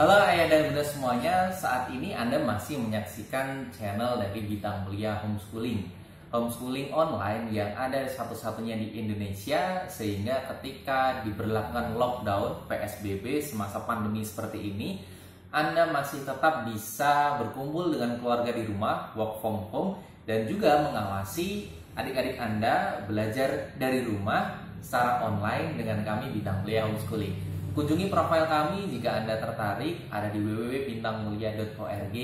Halo ayah dan bunda semuanya, saat ini Anda masih menyaksikan channel dari Bintang Mulia Homeschooling. Homeschooling online yang ada satu-satunya di Indonesia, sehingga ketika diberlakukan lockdown PSBB semasa pandemi seperti ini, Anda masih tetap bisa berkumpul dengan keluarga di rumah, work from home, dan juga mengawasi adik-adik Anda belajar dari rumah secara online dengan kami Bintang Mulia Homeschooling. Kunjungi profil kami jika Anda tertarik, ada di www.bintangmulia.org.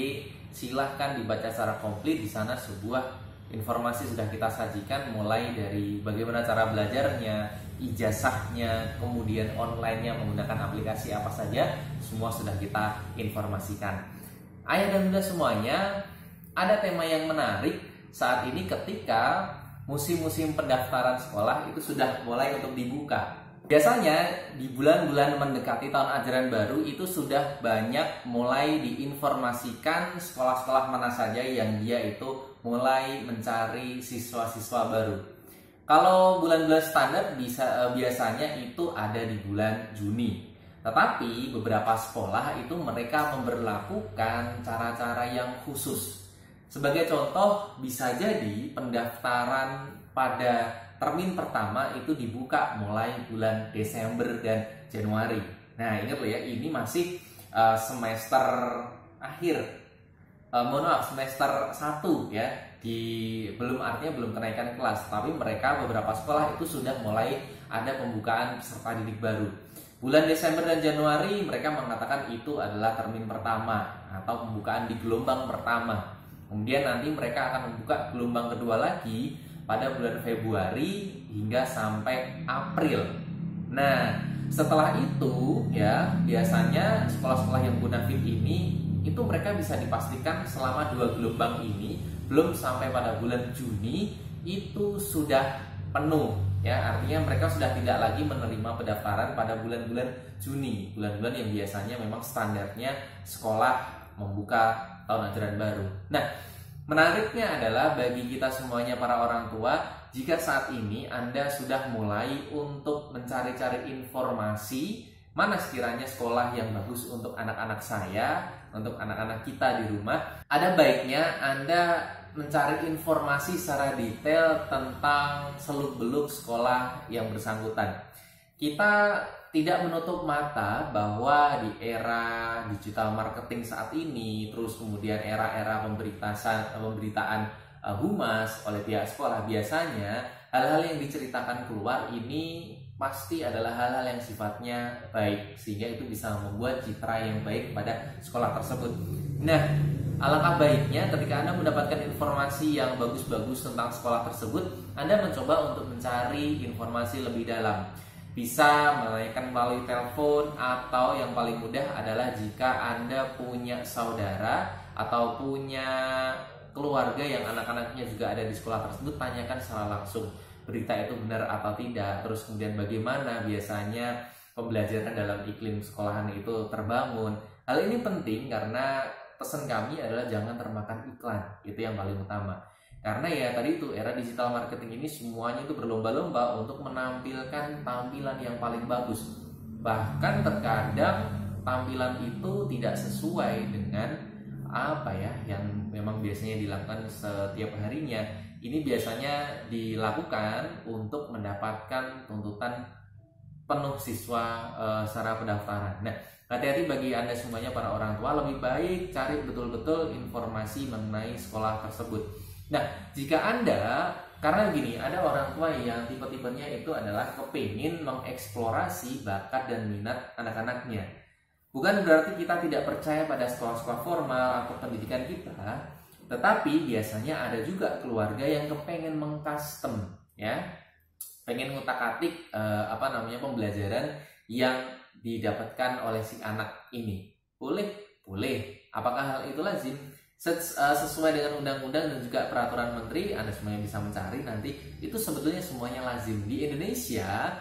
Silahkan dibaca secara komplit. Di sana sebuah informasi sudah kita sajikan, mulai dari bagaimana cara belajarnya, ijazahnya, kemudian online-nya menggunakan aplikasi apa saja, semua sudah kita informasikan. Ayah dan bunda semuanya, ada tema yang menarik saat ini ketika musim-musim pendaftaran sekolah itu sudah mulai untuk dibuka. Biasanya di bulan-bulan mendekati tahun ajaran baru itu sudah banyak mulai diinformasikan sekolah-sekolah mana saja yang dia itu mulai mencari siswa-siswa baru. Kalau bulan-bulan standar biasanya itu ada di bulan Juni. Tetapi beberapa sekolah itu mereka memberlakukan cara-cara yang khusus. Sebagai contoh, bisa jadi pendaftaran pada termin pertama itu dibuka mulai bulan Desember dan Januari. Nah, ingat loh ya, ini masih semester akhir. Semester 1 ya. Artinya belum kenaikan kelas, tapi mereka beberapa sekolah itu sudah mulai ada pembukaan peserta didik baru. Bulan Desember dan Januari mereka mengatakan itu adalah termin pertama atau pembukaan di gelombang pertama. Kemudian nanti mereka akan membuka gelombang kedua lagi pada bulan Februari hingga sampai April. Nah, setelah itu ya biasanya sekolah-sekolah yang bonafit ini itu mereka bisa dipastikan selama 2 gelombang ini belum sampai pada bulan Juni itu sudah penuh ya, artinya mereka sudah tidak lagi menerima pendaftaran pada bulan-bulan Juni, bulan-bulan yang biasanya memang standarnya sekolah membuka tahun ajaran baru. Nah, menariknya adalah bagi kita semuanya para orang tua, jika saat ini Anda sudah mulai untuk mencari-cari informasi mana sekiranya sekolah yang bagus untuk anak-anak saya, untuk anak-anak kita di rumah, ada baiknya Anda mencari informasi secara detail tentang seluk-beluk sekolah yang bersangkutan. Kita tidak menutup mata bahwa di era digital marketing saat ini, terus kemudian era-era pemberitaan humas oleh pihak sekolah, biasanya hal-hal yang diceritakan keluar ini pasti adalah hal-hal yang sifatnya baik, sehingga itu bisa membuat citra yang baik pada sekolah tersebut. Nah, alangkah baiknya ketika Anda mendapatkan informasi yang bagus-bagus tentang sekolah tersebut, Anda mencoba untuk mencari informasi lebih dalam. Bisa menanyakan melalui telepon, atau yang paling mudah adalah jika Anda punya saudara atau punya keluarga yang anak-anaknya juga ada di sekolah tersebut, tanyakan secara langsung berita itu benar atau tidak, terus kemudian bagaimana biasanya pembelajaran dalam iklim sekolahan itu terbangun. Hal ini penting karena pesan kami adalah jangan termakan iklan, itu yang paling utama. Karena ya tadi itu era digital marketing ini semuanya itu berlomba-lomba untuk menampilkan tampilan yang paling bagus. Bahkan terkadang tampilan itu tidak sesuai dengan apa ya yang memang biasanya dilakukan setiap harinya. Ini biasanya dilakukan untuk mendapatkan tuntutan penuh siswa secara pendaftaran. Nah, hati-hati bagi Anda semuanya para orang tua, lebih baik cari betul-betul informasi mengenai sekolah tersebut. Nah, jika Anda, karena gini, ada orang tua yang tipe-tipenya itu adalah kepingin mengeksplorasi bakat dan minat anak-anaknya. Bukan berarti kita tidak percaya pada sekolah-sekolah formal atau pendidikan kita, tetapi biasanya ada juga keluarga yang kepengen mengcustom, ya, pengen ngutak-atik pembelajaran yang didapatkan oleh si anak ini. Boleh, boleh. Apakah hal itu lazim? Sesuai dengan undang-undang dan juga peraturan menteri, Anda semuanya bisa mencari nanti, itu sebetulnya semuanya lazim. Di Indonesia,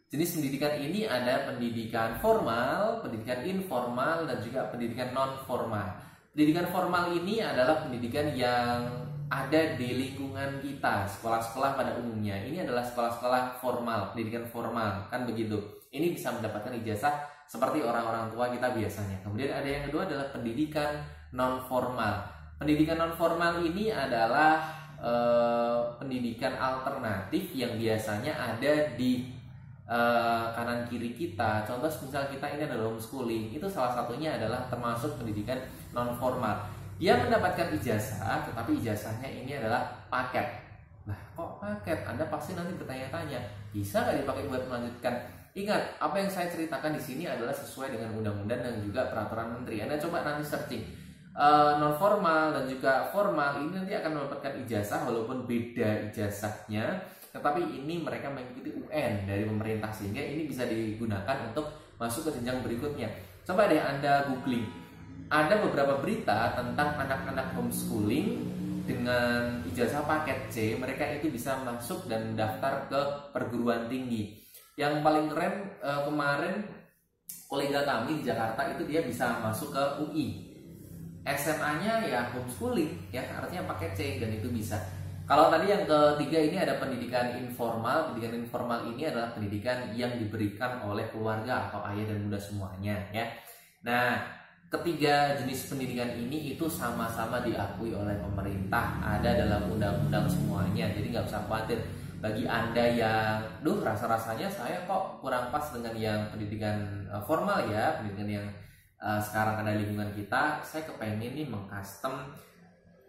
jenis pendidikan ini ada pendidikan formal, pendidikan informal, dan juga pendidikan non-formal. Pendidikan formal ini adalah pendidikan yang ada di lingkungan kita, sekolah-sekolah pada umumnya. Ini adalah sekolah-sekolah formal, pendidikan formal, kan begitu. Ini bisa mendapatkan ijazah seperti orang-orang tua kita biasanya. Kemudian ada yang kedua adalah pendidikan non formal. Pendidikan non formal ini adalah pendidikan alternatif yang biasanya ada di kanan kiri kita. Contoh misal kita ini adalah homeschooling, itu salah satunya adalah termasuk pendidikan non formal. Dia mendapatkan ijazah, tetapi ijazahnya ini adalah paket. Nah, kok paket? Anda pasti nanti bertanya-tanya, bisa nggak dipakai buat melanjutkan? Ingat, apa yang saya ceritakan di sini adalah sesuai dengan undang-undang dan juga peraturan menteri. Anda coba nanti searching non formal dan juga formal, ini nanti akan mendapatkan ijazah walaupun beda ijazahnya, tetapi ini mereka mengikuti UN dari pemerintah sehingga ini bisa digunakan untuk masuk ke jenjang berikutnya. Coba deh Anda googling, ada beberapa berita tentang anak-anak homeschooling dengan ijazah paket C, mereka itu bisa masuk dan daftar ke perguruan tinggi. Yang paling keren kemarin kolega kami di Jakarta itu dia bisa masuk ke UI. SMA-nya ya homeschooling ya, artinya paket C dan itu bisa. Kalau tadi yang ketiga ini ada pendidikan informal. Pendidikan informal ini adalah pendidikan yang diberikan oleh keluarga atau ayah dan bunda semuanya ya. Nah, ketiga jenis pendidikan ini itu sama-sama diakui oleh pemerintah, ada dalam undang-undang semuanya. Jadi nggak usah khawatir. Bagi Anda yang, rasa-rasanya saya kok kurang pas dengan yang pendidikan formal ya, pendidikan yang sekarang ada di lingkungan kita, saya kepengen nih mengcustom,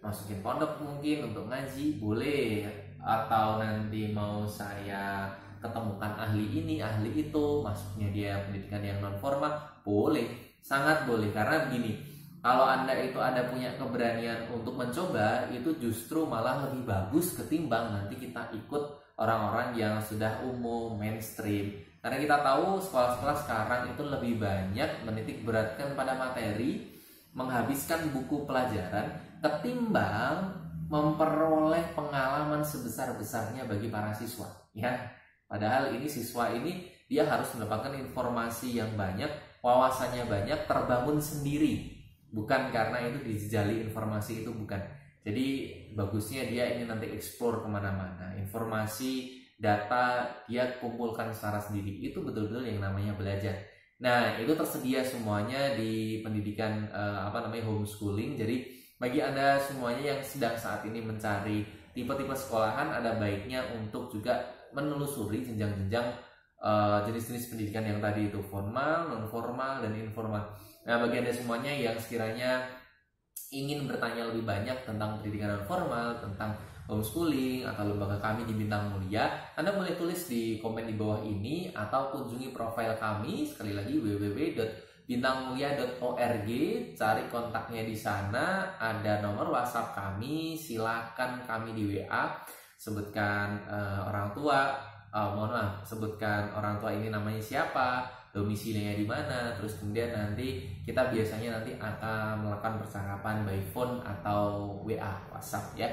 masukin pondok mungkin untuk ngaji, boleh. Atau nanti mau saya ketemukan ahli ini, ahli itu, masuknya dia pendidikan yang non formal, boleh, sangat boleh. Karena begini, kalau Anda itu ada punya keberanian untuk mencoba, itu justru malah lebih bagus ketimbang nanti kita ikut orang-orang yang sudah umum, mainstream. Karena kita tahu sekolah-sekolah sekarang itu lebih banyak menitik beratkan pada materi, menghabiskan buku pelajaran, ketimbang memperoleh pengalaman sebesar-besarnya bagi para siswa. Ya, padahal ini siswa ini dia harus mendapatkan informasi yang banyak, wawasannya banyak, terbangun sendiri. Bukan karena itu dijejali informasi itu, bukan. Jadi bagusnya dia ini nanti explore kemana-mana, informasi, data dia kumpulkan secara sendiri. Itu betul-betul yang namanya belajar. Nah, itu tersedia semuanya di pendidikan homeschooling. Jadi bagi Anda semuanya yang sedang saat ini mencari tipe-tipe sekolahan, ada baiknya untuk juga menelusuri jenjang-jenjang jenis-jenis pendidikan yang tadi itu, formal, non formal, dan informal. Nah, bagi Anda semuanya yang sekiranya ingin bertanya lebih banyak tentang pendidikan non formal, tentang homeschooling atau lembaga kami di Bintang Mulia, Anda boleh tulis di komen di bawah ini atau kunjungi profil kami, sekali lagi www.bintangmulia.org, cari kontaknya di sana, ada nomor WhatsApp kami, silakan kami di WA, sebutkan orang tua, sebutkan orang tua ini namanya siapa, domisilinya di mana, terus kemudian nanti kita biasanya nanti akan melakukan percakapan by phone atau WA, WhatsApp ya.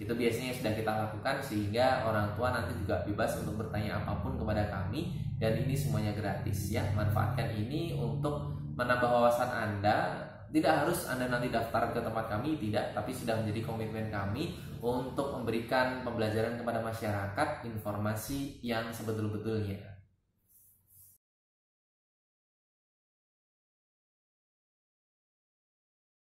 Itu biasanya sudah kita lakukan sehingga orang tua nanti juga bebas untuk bertanya apapun kepada kami, dan ini semuanya gratis ya. Manfaatkan ini untuk menambah wawasan Anda. Tidak harus Anda nanti daftar ke tempat kami, tidak, tapi sudah menjadi komitmen kami untuk memberikan pembelajaran kepada masyarakat, informasi yang sebetul-betulnya.